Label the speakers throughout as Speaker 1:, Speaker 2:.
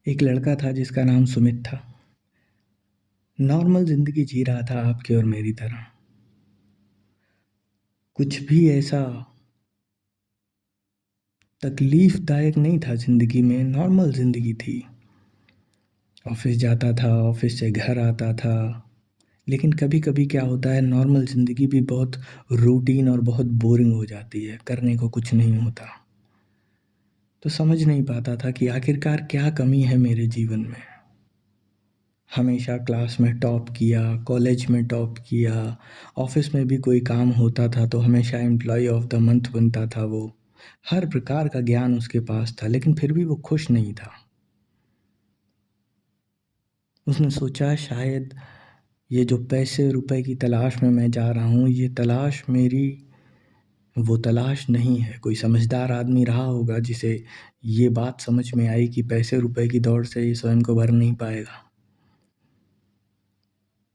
Speaker 1: एक लड़का था जिसका नाम सुमित था। नॉर्मल ज़िंदगी जी रहा था आपकी और मेरी तरह। कुछ भी ऐसा तकलीफ़दायक नहीं था ज़िंदगी में, नॉर्मल ज़िंदगी थी। ऑफ़िस जाता था, ऑफ़िस से घर आता था। लेकिन कभी-कभी क्या होता है, नॉर्मल ज़िंदगी भी बहुत रूटीन और बहुत बोरिंग हो जाती है, करने को कुछ नहीं होता। तो समझ नहीं पाता था कि आखिरकार क्या कमी है मेरे जीवन में। हमेशा क्लास में टॉप किया, कॉलेज में टॉप किया, ऑफ़िस में भी कोई काम होता था तो हमेशा एम्प्लॉयी ऑफ़ द मंथ बनता था वो। हर प्रकार का ज्ञान उसके पास था, लेकिन फिर भी वो खुश नहीं था। उसने सोचा शायद ये जो पैसे रुपए की तलाश में मैं जा रहा हूँ, ये तलाश मेरी वो तलाश नहीं है। कोई समझदार आदमी रहा होगा जिसे ये बात समझ में आई कि पैसे रुपए की दौड़ से ये स्वयं को भर नहीं पाएगा।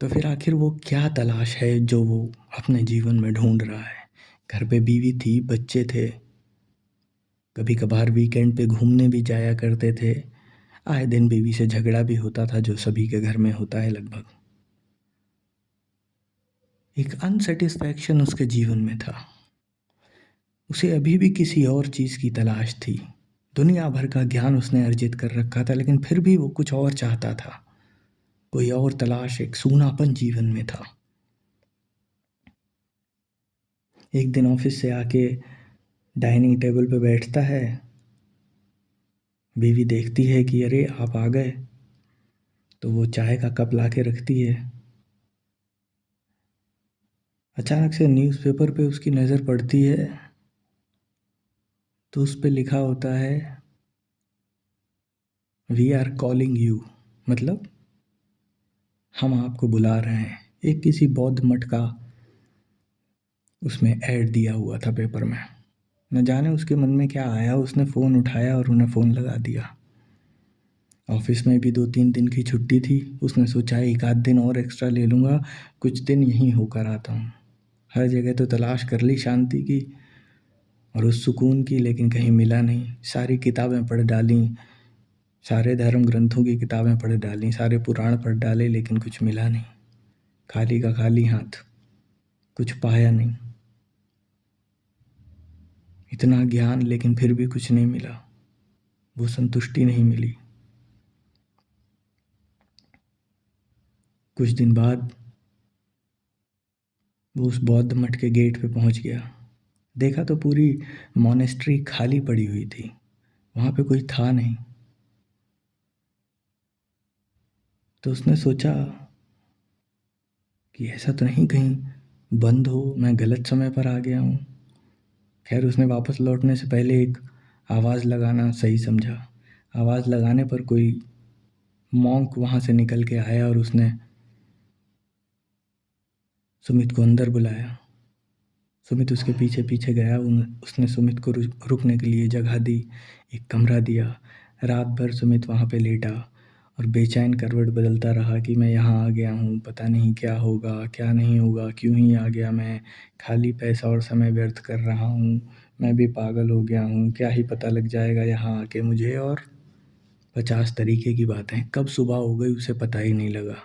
Speaker 1: तो फिर आखिर वो क्या तलाश है जो वो अपने जीवन में ढूंढ रहा है। घर पे बीवी थी, बच्चे थे, कभी कभार वीकेंड पे घूमने भी जाया करते थे। आए दिन बीवी से झगड़ा भी होता था, जो सभी के घर में होता है लगभग। एक अनसेटिस्फैक्शन उसके जीवन में था। उसे अभी भी किसी और चीज़ की तलाश थी। दुनिया भर का ज्ञान उसने अर्जित कर रखा था, लेकिन फिर भी वो कुछ और चाहता था। कोई और तलाश, एक सूनापन जीवन में था। एक दिन ऑफिस से आके डाइनिंग टेबल पे बैठता है। बीवी देखती है कि अरे आप आ गए, तो वो चाय का कप ला के रखती है। अचानक से न्यूज़पेपर पे उसकी नज़र पड़ती है, तो उस पे लिखा होता है वी आर कॉलिंग यू, मतलब हम आपको बुला रहे हैं। एक किसी बौद्ध मठ का उसमें ऐड दिया हुआ था पेपर में। न जाने उसके मन में क्या आया, उसने फ़ोन उठाया और उन्हें फ़ोन लगा दिया। ऑफिस में भी 2-3 दिन की छुट्टी थी। उसने सोचा एक आध दिन और एक्स्ट्रा ले लूँगा, कुछ दिन यहीं होकर आता हूँ। हर जगह तो तलाश कर ली शांति की और उस सुकून की, लेकिन कहीं मिला नहीं। सारी किताबें पढ़ डाली, सारे धर्म ग्रंथों की किताबें पढ़ डाली, सारे पुराण पढ़ डाले, लेकिन कुछ मिला नहीं। खाली का खाली हाथ, कुछ पाया नहीं। इतना ज्ञान, लेकिन फिर भी कुछ नहीं मिला। वो संतुष्टि नहीं मिली। कुछ दिन बाद वो उस बौद्ध मठ के गेट पे पहुंच गया। देखा तो पूरी मॉनेस्ट्री खाली पड़ी हुई थी, वहाँ पे कोई था नहीं। तो उसने सोचा कि ऐसा तो नहीं कहीं बंद हो, मैं गलत समय पर आ गया हूँ। खैर, उसने वापस लौटने से पहले एक आवाज़ लगाना सही समझा। आवाज़ लगाने पर कोई मॉन्क वहाँ से निकल के आया और उसने सुमित को अंदर बुलाया। सुमित उसके पीछे पीछे गया। उसने सुमित को रुकने के लिए जगह दी, एक कमरा दिया। रात भर सुमित वहाँ पे लेटा और बेचैन करवट बदलता रहा कि मैं यहाँ आ गया हूँ, पता नहीं क्या होगा क्या नहीं होगा, क्यों ही आ गया मैं, खाली पैसा और समय व्यर्थ कर रहा हूँ, मैं भी पागल हो गया हूँ, क्या ही पता लग जाएगा यहाँ आके मुझे। और 50 तरीके की बातें। कब सुबह हो गई उसे पता ही नहीं लगा।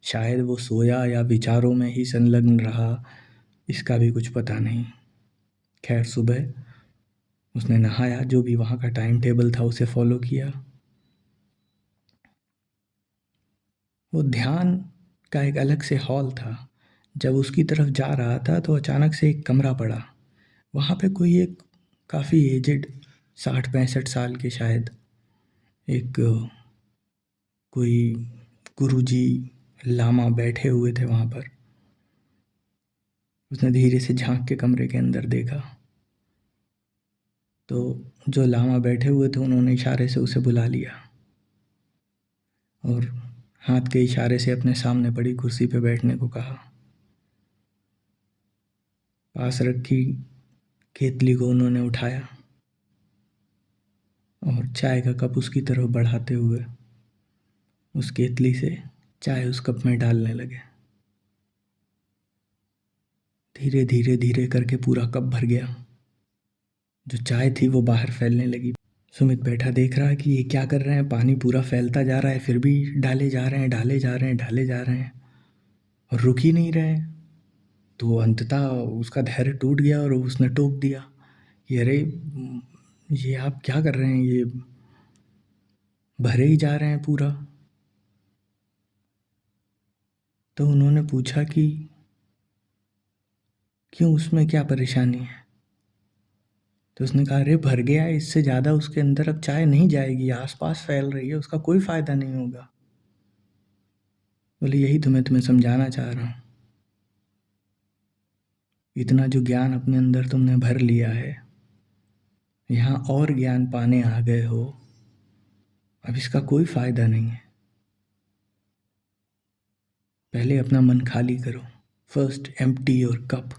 Speaker 1: शायद वो सोया या विचारों में ही संलग्न रहा, इसका भी कुछ पता नहीं। खैर, सुबह उसने नहाया, जो भी वहाँ का टाइम टेबल था उसे फॉलो किया। वो ध्यान का एक अलग से हॉल था। जब उसकी तरफ जा रहा था तो अचानक से एक कमरा पड़ा। वहाँ पे कोई एक काफ़ी एजेड, 60-65 साल के शायद, एक कोई गुरुजी लामा बैठे हुए थे वहाँ पर। उसने धीरे से झांक के कमरे के अंदर देखा तो जो लामा बैठे हुए थे उन्होंने इशारे से उसे बुला लिया और हाथ के इशारे से अपने सामने पड़ी कुर्सी पे बैठने को कहा। पास रखी केतली को उन्होंने उठाया और चाय का कप उसकी तरफ बढ़ाते हुए उस केतली से चाय उस कप में डालने लगे। धीरे धीरे धीरे करके पूरा कप भर गया। जो चाय थी वो बाहर फैलने लगी। सुमित बैठा देख रहा है कि ये क्या कर रहे हैं, पानी पूरा फैलता जा रहा है, फिर भी डाले जा रहे हैं, डाले जा रहे हैं, डाले जा रहे हैं और रुक ही नहीं रहे हैं। तो अंततः उसका धैर्य टूट गया और उसने टोक दिया कि अरे ये आप क्या कर रहे हैं, ये भरे ही जा रहे हैं पूरा। तो उन्होंने पूछा कि क्यों, उसमें क्या परेशानी है? तो उसने कहा अरे भर गया है, इससे ज़्यादा उसके अंदर अब चाय नहीं जाएगी, आसपास फैल रही है, उसका कोई फ़ायदा नहीं होगा। बोले यही तो मैं तुम्हें समझाना चाह रहा हूँ। इतना जो ज्ञान अपने अंदर तुमने भर लिया है, यहाँ और ज्ञान पाने आ गए हो, अब इसका कोई फ़ायदा नहीं है। पहले अपना मन खाली करो। First empty your cup.